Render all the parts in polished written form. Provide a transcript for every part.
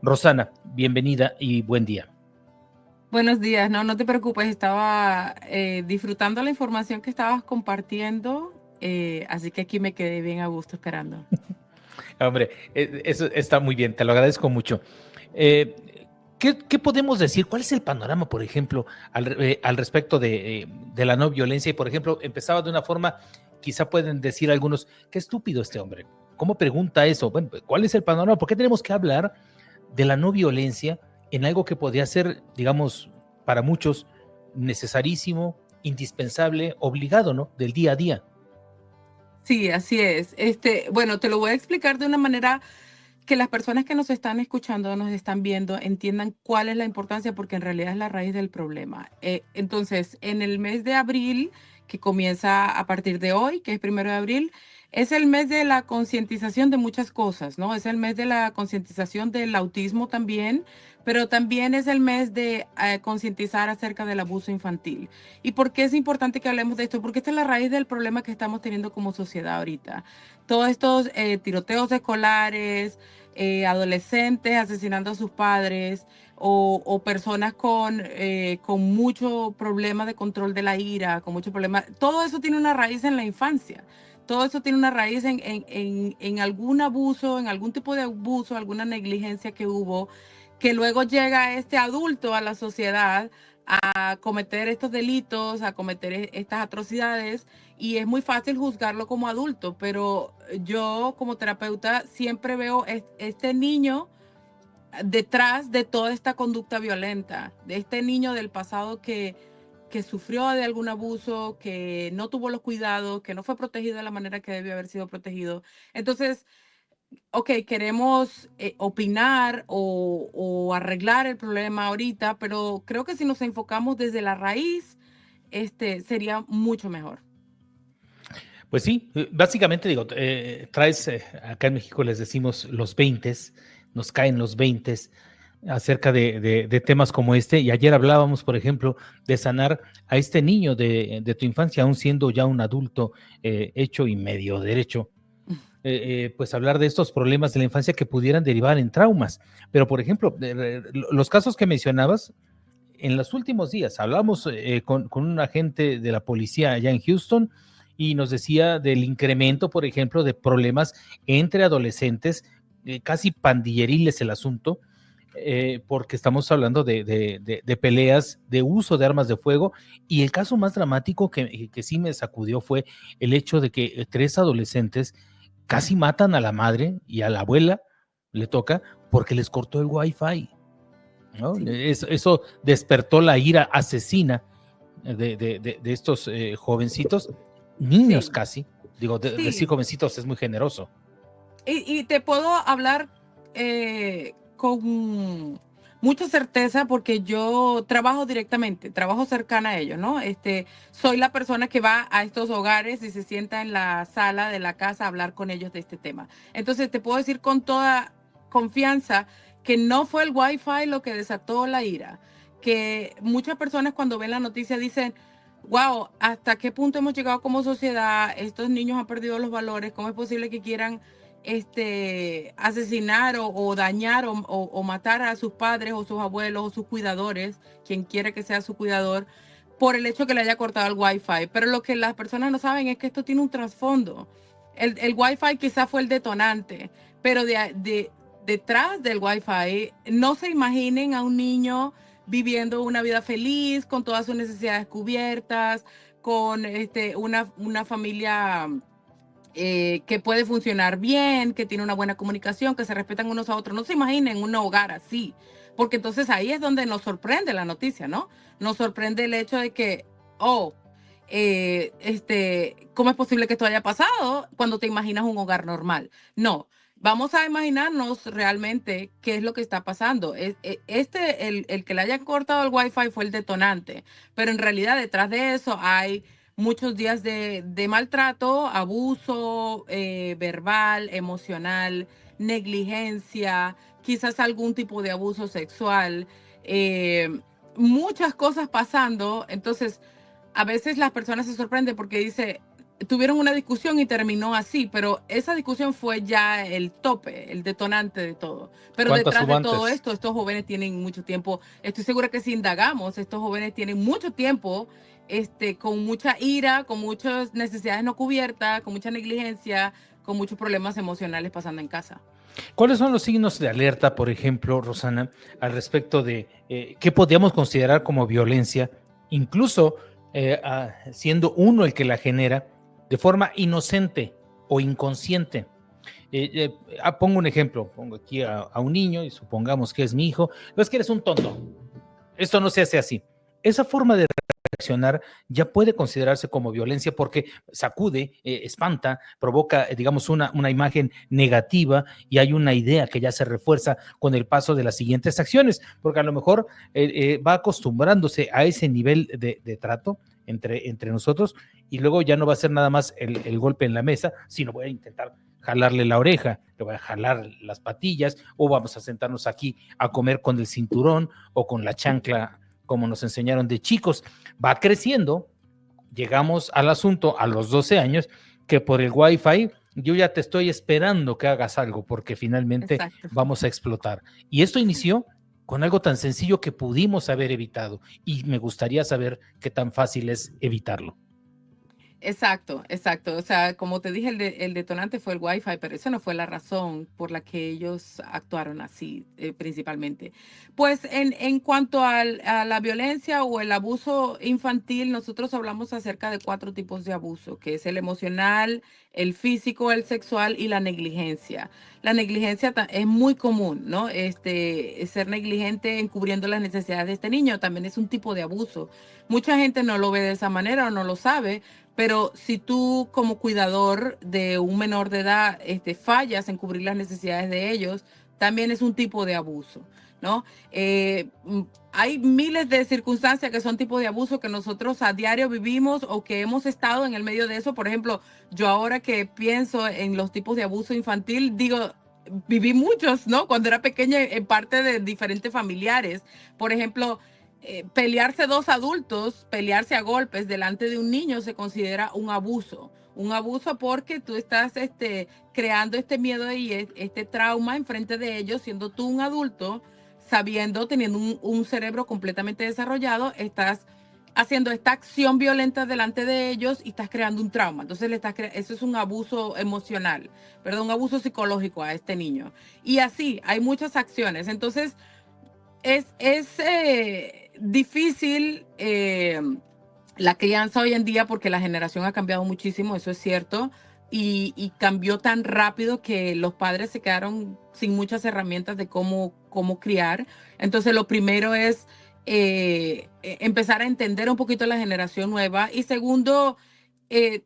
Rosana, bienvenida y buen día. Buenos días, no te preocupes, estaba disfrutando la información que estabas compartiendo, así que aquí me quedé bien a gusto esperando. Hombre, eso está muy bien, te lo agradezco mucho. Eh, ¿qué podemos decir? ¿Cuál es el panorama, por ejemplo, al respecto de la no violencia? Y, por ejemplo, empezaba de una forma, quizá pueden decir algunos, qué estúpido este hombre. ¿Cómo pregunta eso? Bueno, ¿cuál es el panorama? ¿Por qué tenemos que hablar de la no violencia en algo que podría ser, digamos, para muchos necesarísimo, indispensable, obligado, ¿no? Del día a día. Sí, así es. Bueno, te lo voy a explicar de una manera que las personas que nos están escuchando, nos están viendo, entiendan cuál es la importancia, porque en realidad es la raíz del problema. Entonces, en el mes de abril, que comienza a partir de hoy, que es 1 de abril, es el mes de la concientización de muchas cosas, ¿no? Es el mes de la concientización del autismo también, pero también es el mes de concientizar acerca del abuso infantil. ¿Y por qué es importante que hablemos de esto? Porque esta es la raíz del problema que estamos teniendo como sociedad ahorita. Todos estos tiroteos escolares, adolescentes asesinando a sus padres o personas con mucho problema de control de la ira, con mucho problema. Todo eso tiene una raíz en la infancia. Todo eso tiene una raíz en algún abuso, en algún tipo de abuso, alguna negligencia que hubo, que luego llega este adulto a la sociedad a cometer estos delitos, a cometer estas atrocidades, y es muy fácil juzgarlo como adulto, pero yo como terapeuta siempre veo este niño detrás de toda esta conducta violenta, de este niño del pasado que sufrió de algún abuso, que no tuvo los cuidados, que no fue protegido de la manera que debió haber sido protegido. Entonces, ok, queremos opinar o arreglar el problema ahorita, pero creo que si nos enfocamos desde la raíz, sería mucho mejor. Pues sí, básicamente digo, traes, acá en México les decimos los 20, nos caen los 20 acerca de temas como este. Y ayer hablábamos, por ejemplo, de sanar a este niño de tu infancia, aún siendo ya un adulto hecho y medio derecho. Pues hablar de estos problemas de la infancia que pudieran derivar en traumas. Pero, por ejemplo, los casos que mencionabas, en los últimos días hablamos con un agente de la policía allá en Houston y nos decía del incremento, por ejemplo, de problemas entre adolescentes, casi pandilleriles el asunto, porque estamos hablando de peleas, de uso de armas de fuego, y el caso más dramático que sí me sacudió fue el hecho de que 3 adolescentes casi matan a la madre y a la abuela, le toca, porque les cortó el wifi. ¿No? Sí, Eso despertó la ira asesina de estos jovencitos, niños sí, casi, digo, decir sí. jovencitos es muy generoso. Y te puedo hablar con mucha certeza porque yo trabajo directamente, trabajo cercana a ellos, ¿no? Soy la persona que va a estos hogares y se sienta en la sala de la casa a hablar con ellos de este tema. Entonces te puedo decir con toda confianza que no fue el wifi lo que desató la ira, que muchas personas cuando ven la noticia dicen, wow, ¿hasta qué punto hemos llegado como sociedad? Estos niños han perdido los valores, ¿cómo es posible que quieran asesinar o dañar o matar a sus padres o sus abuelos o sus cuidadores, quien quiera que sea su cuidador, por el hecho que le haya cortado el wifi? Pero lo que las personas no saben es que esto tiene un trasfondo. El wifi quizás fue el detonante, pero detrás del wifi no se imaginen a un niño viviendo una vida feliz, con todas sus necesidades cubiertas, con una familia que puede funcionar bien, que tiene una buena comunicación, que se respetan unos a otros. No se imaginen un hogar así, porque entonces ahí es donde nos sorprende la noticia, ¿no? Nos sorprende el hecho de que, oh, ¿cómo es posible que esto haya pasado cuando te imaginas un hogar normal? No, vamos a imaginarnos realmente qué es lo que está pasando. El que le hayan cortado el wifi fue el detonante, pero en realidad detrás de eso hay muchos días de maltrato, abuso verbal, emocional, negligencia, quizás algún tipo de abuso sexual, eh, muchas cosas pasando. Entonces, a veces las personas se sorprenden porque dice, tuvieron una discusión y terminó así, pero esa discusión fue ya el tope, el detonante de todo. Pero ¿Cuántas detrás hubo de todo antes? esto, estos jóvenes tienen mucho tiempo. Estoy segura que si indagamos, estos jóvenes tienen mucho tiempo, con mucha ira, con muchas necesidades no cubiertas, con mucha negligencia, con muchos problemas emocionales pasando en casa. ¿Cuáles son los signos de alerta, por ejemplo, Rosana, al respecto de qué podríamos considerar como violencia, incluso siendo uno el que la genera de forma inocente o inconsciente? Pongo un ejemplo, pongo aquí a un niño y supongamos que es mi hijo, no es que eres un tonto, esto no se hace así. Esa forma de reaccionar ya puede considerarse como violencia porque sacude, espanta, provoca, digamos, una imagen negativa y hay una idea que ya se refuerza con el paso de las siguientes acciones, porque a lo mejor va acostumbrándose a ese nivel de trato entre nosotros y luego ya no va a ser nada más el golpe en la mesa, sino voy a intentar jalarle la oreja, le voy a jalar las patillas o vamos a sentarnos aquí a comer con el cinturón o con la chancla como nos enseñaron de chicos. Va creciendo, llegamos al asunto a los 12 años, que por el Wi-Fi yo ya te estoy esperando que hagas algo porque finalmente Exacto. vamos a explotar. Y esto inició con algo tan sencillo que pudimos haber evitado y me gustaría saber qué tan fácil es evitarlo. Exacto, exacto. O sea, como te dije, el detonante fue el Wi-Fi, pero esa no fue la razón por la que ellos actuaron así, principalmente. Pues en cuanto a la violencia o el abuso infantil, nosotros hablamos acerca de 4 tipos de abuso, que es el emocional, el físico, el sexual y la negligencia. La negligencia es muy común, ¿no? Ser negligente encubriendo las necesidades de este niño también es un tipo de abuso. Mucha gente no lo ve de esa manera o no lo sabe, pero si tú como cuidador de un menor de edad fallas en cubrir las necesidades de ellos, también es un tipo de abuso, ¿no? Hay miles de circunstancias que son tipos de abuso que nosotros a diario vivimos o que hemos estado en el medio de eso. Por ejemplo, yo ahora que pienso en los tipos de abuso infantil, digo, viví muchos, ¿no? Cuando era pequeña en parte de diferentes familiares. Por ejemplo, pelearse 2 adultos, pelearse a golpes delante de un niño se considera un abuso. Un abuso porque tú estás creando este miedo y este trauma enfrente de ellos, siendo tú un adulto, sabiendo, teniendo un cerebro completamente desarrollado, estás haciendo esta acción violenta delante de ellos y estás creando un trauma. Entonces eso es un abuso emocional, perdón, un abuso psicológico a este niño. Y así, hay muchas acciones. Entonces, es difícil la crianza hoy en día porque la generación ha cambiado muchísimo, eso es cierto, y cambió tan rápido que los padres se quedaron sin muchas herramientas de cómo criar. Entonces, lo primero es empezar a entender un poquito la generación nueva y segundo, eh,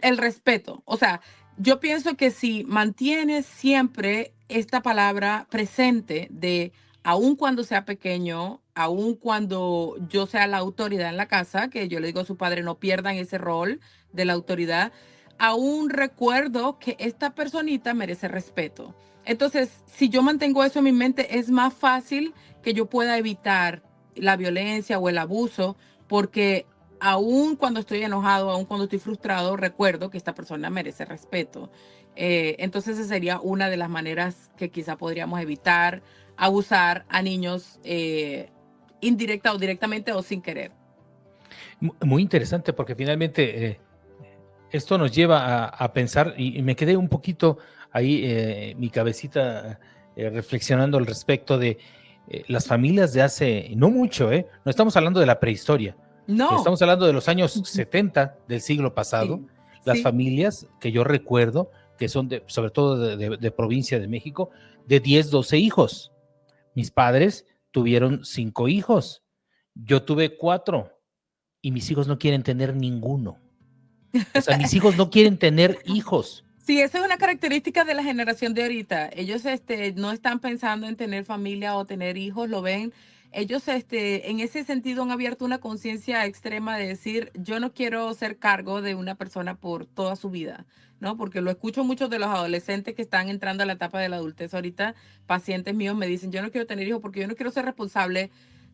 el respeto. O sea, yo pienso que si mantienes siempre esta palabra presente de aun cuando sea pequeño, aun cuando yo sea la autoridad en la casa, que yo le digo a su padre, no pierdan ese rol de la autoridad, aún recuerdo que esta personita merece respeto. Entonces, si yo mantengo eso en mi mente, es más fácil que yo pueda evitar la violencia o el abuso, porque aún cuando estoy enojado, aún cuando estoy frustrado, recuerdo que esta persona merece respeto. Entonces, esa sería una de las maneras que quizá podríamos evitar abusar a niños indirecta o directamente o sin querer. Muy interesante porque finalmente esto nos lleva a pensar y me quedé un poquito ahí, mi cabecita reflexionando al respecto de las familias de hace, no mucho, no estamos hablando de la prehistoria, No. estamos hablando de los años 70 del siglo pasado, Sí, las sí. familias que yo recuerdo, que son sobre todo de provincia de México, de 10 12 hijos. Mis padres tuvieron 5 hijos, yo tuve 4 y mis hijos no quieren tener ninguno. O sea, mis hijos no quieren tener hijos. Sí, esa es una característica de la generación de ahorita. Ellos no están pensando en tener familia o tener hijos, lo ven. Ellos en ese sentido han abierto una conciencia extrema de decir, yo no quiero ser cargo de una persona por toda su vida, ¿no? Porque lo escucho mucho de los adolescentes que están entrando a la etapa de la adultez ahorita. Pacientes míos me dicen, yo no quiero tener hijos porque yo no quiero ser responsable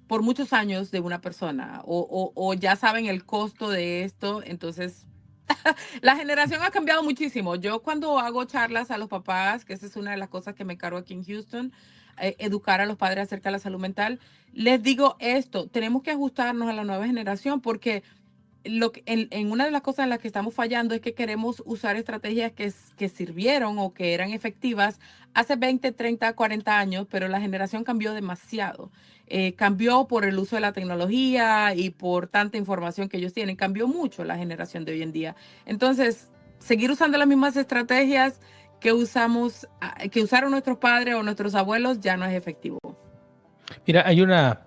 por muchos años de una persona o ya saben el costo de esto, entonces La generación ha cambiado muchísimo. Yo cuando hago charlas a los papás, que esa es una de las cosas que me encargo aquí en Houston, educar a los padres acerca de la salud mental, les digo esto, tenemos que ajustarnos a la nueva generación porque en una de las cosas en las que estamos fallando es que queremos usar estrategias que sirvieron o que eran efectivas hace 20, 30, 40 años, pero la generación cambió demasiado. Cambió por el uso de la tecnología y por tanta información que ellos tienen. Cambió mucho la generación de hoy en día. Entonces, seguir usando las mismas estrategias que usaron nuestros padres o nuestros abuelos ya no es efectivo. Mira, hay una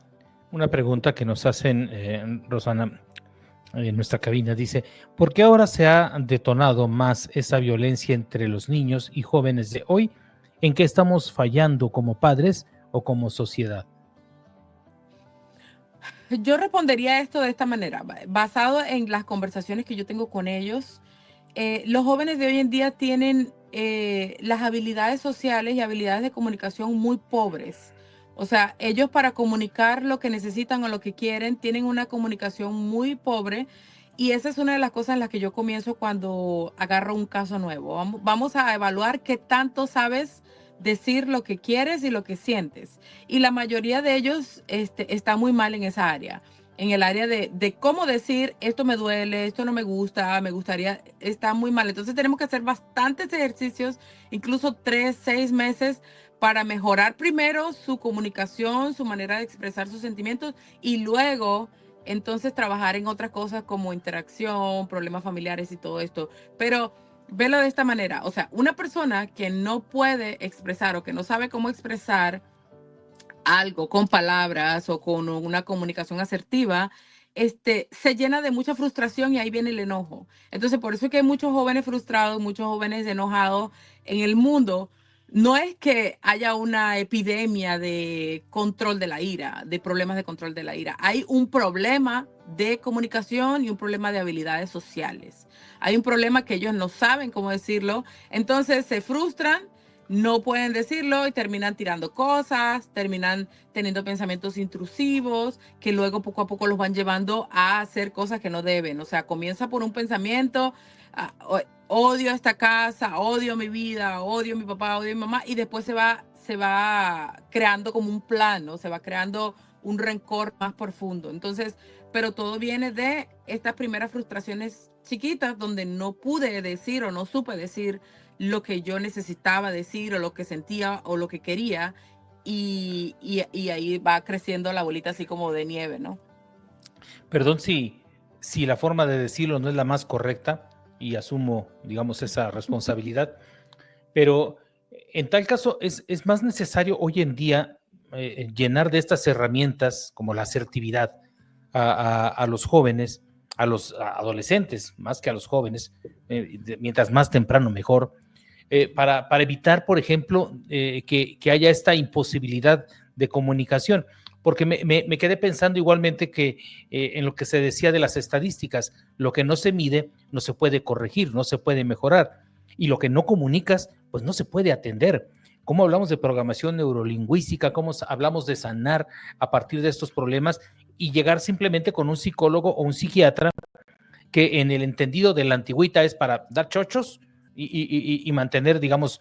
pregunta que nos hacen, Rosana, en nuestra cabina. Dice, ¿por qué ahora se ha detonado más esa violencia entre los niños y jóvenes de hoy? ¿En qué estamos fallando como padres o como sociedad? Yo respondería esto de esta manera, basado en las conversaciones que yo tengo con ellos. Los jóvenes de hoy en día tienen las habilidades sociales y habilidades de comunicación muy pobres. O sea, ellos para comunicar lo que necesitan o lo que quieren tienen una comunicación muy pobre y esa es una de las cosas en las que yo comienzo cuando agarro un caso nuevo. Vamos a evaluar qué tanto sabes decir lo que quieres y lo que sientes. Y la mayoría de ellos está muy mal en esa área, en el área de cómo decir esto me duele, esto no me gusta, me gustaría, está muy mal. Entonces tenemos que hacer bastantes ejercicios, incluso 3, 6 meses, para mejorar primero su comunicación, su manera de expresar sus sentimientos y luego entonces trabajar en otras cosas como interacción, problemas familiares y todo esto. Pero velo de esta manera, o sea, una persona que no puede expresar o que no sabe cómo expresar algo con palabras o con una comunicación asertiva, se llena de mucha frustración y ahí viene el enojo. Entonces, por eso es que hay muchos jóvenes frustrados, muchos jóvenes enojados en el mundo. No es que haya una epidemia de control de la ira, de problemas de control de la ira. Hay un problema de comunicación y un problema de habilidades sociales. Hay un problema que ellos no saben cómo decirlo, entonces se frustran, no pueden decirlo y terminan tirando cosas, terminan teniendo pensamientos intrusivos que luego poco a poco los van llevando a hacer cosas que no deben. O sea, comienza por un pensamiento, odio esta casa, odio mi vida, odio a mi papá, odio a mi mamá y después se va creando como un plan, ¿no? Se va creando un rencor más profundo. Entonces, pero todo viene de estas primeras frustraciones chiquitas donde no pude decir o no supe decir lo que yo necesitaba decir o lo que sentía o lo que quería y ahí va creciendo la bolita así como de nieve, ¿no? Perdón si la forma de decirlo no es la más correcta y asumo, digamos, esa responsabilidad, pero en tal caso es más necesario hoy en día llenar de estas herramientas como la asertividad a los jóvenes, a los adolescentes, más que a los jóvenes, mientras más temprano mejor, para evitar, por ejemplo, que haya esta imposibilidad de comunicación. Porque me quedé pensando igualmente que en lo que se decía de las estadísticas, lo que no se mide no se puede corregir, no se puede mejorar. Y lo que no comunicas, pues no se puede atender. ¿Cómo hablamos de programación neurolingüística? ¿Cómo hablamos de sanar a partir de estos problemas y llegar simplemente con un psicólogo o un psiquiatra que en el entendido de la antigüita es para dar chochos y mantener, digamos,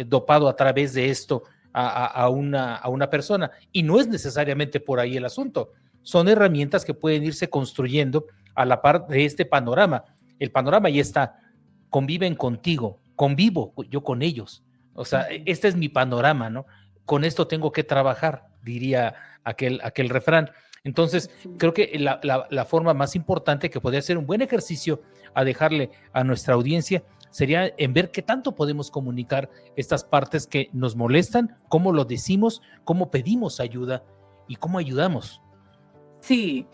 dopado a través de esto a una persona? Y no es necesariamente por ahí el asunto. Son herramientas que pueden irse construyendo a la par de este panorama. El panorama ya está, conviven contigo, convivo yo con ellos. O sea, este es mi panorama, ¿no? Con esto tengo que trabajar, diría aquel refrán. Entonces, creo que la forma más importante que podría ser un buen ejercicio a dejarle a nuestra audiencia sería en ver qué tanto podemos comunicar estas partes que nos molestan, cómo lo decimos, cómo pedimos ayuda y cómo ayudamos. Sí,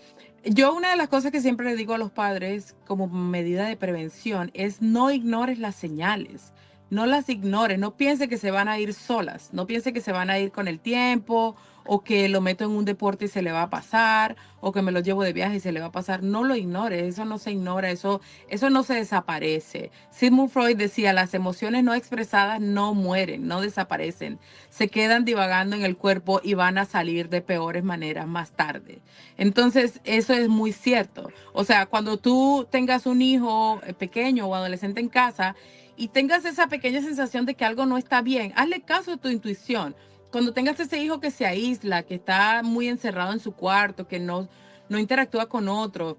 yo una de las cosas que siempre le digo a los padres como medida de prevención es no ignores las señales. no las ignores, no piense que se van a ir solas, no piense que se van a ir con el tiempo o que lo meto en un deporte y se le va a pasar o que me lo llevo de viaje y se le va a pasar. No lo ignores, eso no se ignora, eso no se desaparece. Sigmund Freud decía, las emociones no expresadas no mueren, no desaparecen, se quedan divagando en el cuerpo y van a salir de peores maneras más tarde. Entonces, eso es muy cierto. O sea, cuando tú tengas un hijo pequeño o adolescente en casa, y tengas esa pequeña sensación de que algo no está bien, hazle caso a tu intuición. Cuando tengas ese hijo que se aísla, que está muy encerrado en su cuarto, que no interactúa con otro,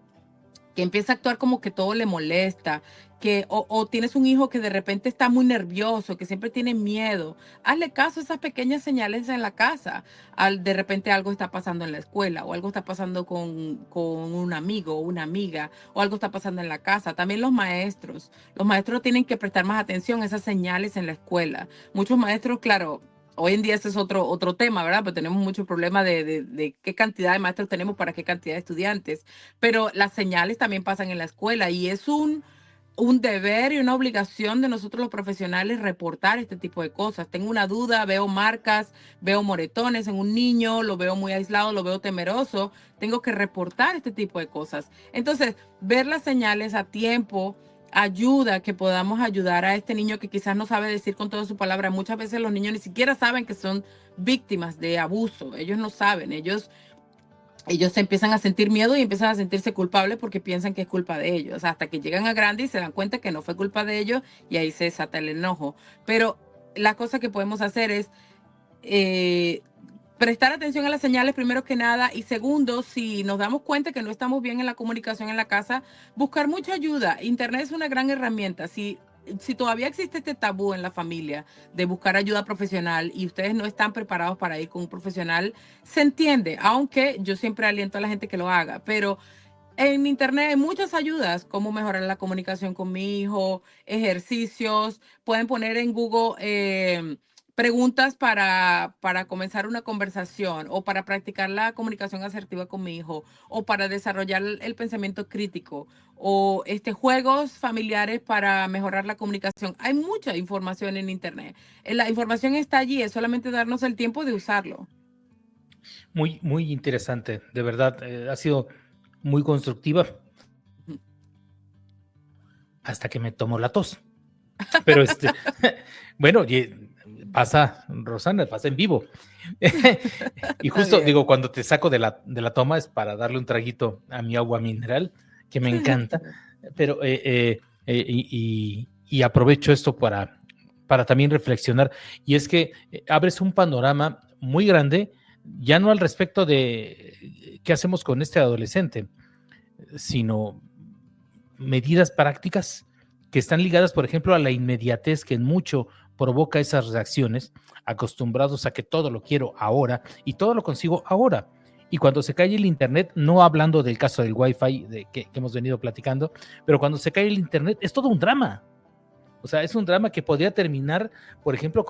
que empieza a actuar como que todo le molesta, o tienes un hijo que de repente está muy nervioso, que siempre tiene miedo, hazle caso a esas pequeñas señales en la casa. De repente algo está pasando en la escuela, o algo está pasando con un amigo o una amiga, o algo está pasando en la casa. También los maestros tienen que prestar más atención a esas señales en la escuela. Muchos maestros, claro, hoy en día ese es otro tema, ¿verdad? Pero tenemos mucho problema de qué cantidad de maestros tenemos para qué cantidad de estudiantes. Pero las señales también pasan en la escuela y es un deber y una obligación de nosotros los profesionales reportar este tipo de cosas. Tengo una duda, veo marcas, veo moretones en un niño, lo veo muy aislado, lo veo temeroso, tengo que reportar este tipo de cosas. Entonces, ver las señales a tiempo ayuda a que podamos ayudar a este niño que quizás no sabe decir con toda su palabra. Muchas veces los niños ni siquiera saben que son víctimas de abuso. Ellos no saben, ellos se empiezan a sentir miedo y empiezan a sentirse culpables porque piensan que es culpa de ellos, hasta que llegan a grande y se dan cuenta que no fue culpa de ellos y ahí se desata el enojo. Pero la cosa que podemos hacer es eh, prestar atención a las señales primero que nada y segundo, si nos damos cuenta que no estamos bien en la comunicación en la casa, buscar mucha ayuda. Internet es una gran herramienta. Si todavía existe este tabú en la familia de buscar ayuda profesional y ustedes no están preparados para ir con un profesional, se entiende, aunque yo siempre aliento a la gente que lo haga, pero en internet hay muchas ayudas, cómo mejorar la comunicación con mi hijo, ejercicios, pueden poner en Google preguntas para comenzar una conversación o para practicar la comunicación asertiva con mi hijo o para desarrollar el pensamiento crítico o juegos familiares para mejorar la comunicación. Hay mucha información en internet. La información está allí, es solamente darnos el tiempo de usarlo. Muy, muy interesante, de verdad, ha sido muy constructiva hasta que me tomó la tos. Pero bueno, pasa, Rosana, pasa en vivo. Y justo digo, cuando te saco de la toma es para darle un traguito a mi agua mineral, que me encanta, pero y aprovecho esto para también reflexionar. Y es que abres un panorama muy grande, ya no al respecto de qué hacemos con este adolescente, sino medidas prácticas que están ligadas, por ejemplo, a la inmediatez que en mucho provoca esas reacciones, acostumbrados a que todo lo quiero ahora y todo lo consigo ahora. Y cuando se cae el internet, no hablando del caso del Wi-Fi que hemos venido platicando, pero cuando se cae el internet es todo un drama. O sea, es un drama que podría terminar, por ejemplo,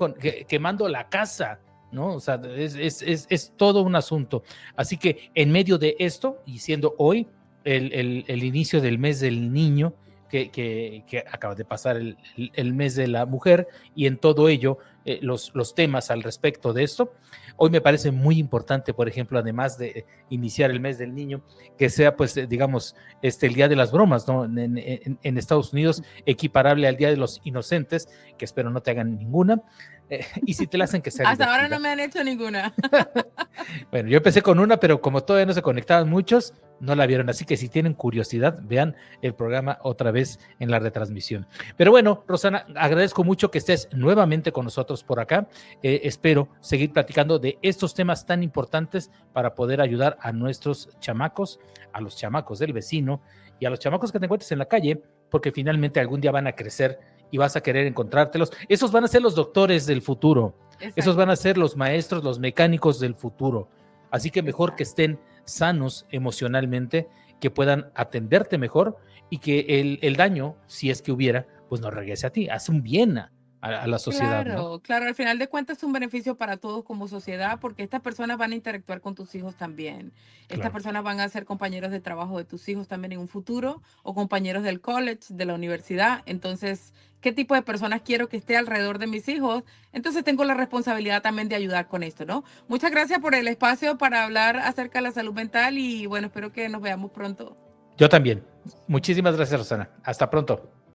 quemando la casa, ¿no? O sea, es todo un asunto. Así que en medio de esto, y siendo hoy el inicio del mes del niño, que acaba de pasar el mes de la mujer, y en todo ello los temas al respecto de esto, hoy me parece muy importante, por ejemplo, además de iniciar el mes del niño, que sea, pues, digamos, el Día de las Bromas, ¿no? En Estados Unidos, equiparable al Día de los Inocentes, que espero no te hagan ninguna, y si te la hacen, que sea Hasta divertida. ahora no me han hecho ninguna. Bueno, yo empecé con una, pero como todavía no se conectaban muchos, no la vieron. Así que si tienen curiosidad, vean el programa otra vez en la retransmisión. Pero bueno, Rosana, agradezco mucho que estés nuevamente con nosotros por acá. Espero seguir platicando de estos temas tan importantes para poder ayudar a nuestros chamacos, a los chamacos del vecino y a los chamacos que te encuentres en la calle, porque finalmente algún día van a crecer y vas a querer encontrártelos. Esos van a ser los doctores del futuro. Exacto. Esos van a ser los maestros, los mecánicos del futuro. Así que mejor que estén sanos emocionalmente, que puedan atenderte mejor y que el daño, si es que hubiera, pues no regrese a ti. Haz un bien a la sociedad, ¿no? Claro, claro, al final de cuentas es un beneficio para todos como sociedad porque estas personas van a interactuar con tus hijos también. Estas Claro. personas van a ser compañeros de trabajo de tus hijos también en un futuro o compañeros del college, de la universidad. Entonces, ¿qué tipo de personas quiero que esté alrededor de mis hijos? Entonces tengo la responsabilidad también de ayudar con esto, ¿no? Muchas gracias por el espacio para hablar acerca de la salud mental y bueno, espero que nos veamos pronto. Yo también. Muchísimas gracias, Rosana. Hasta pronto.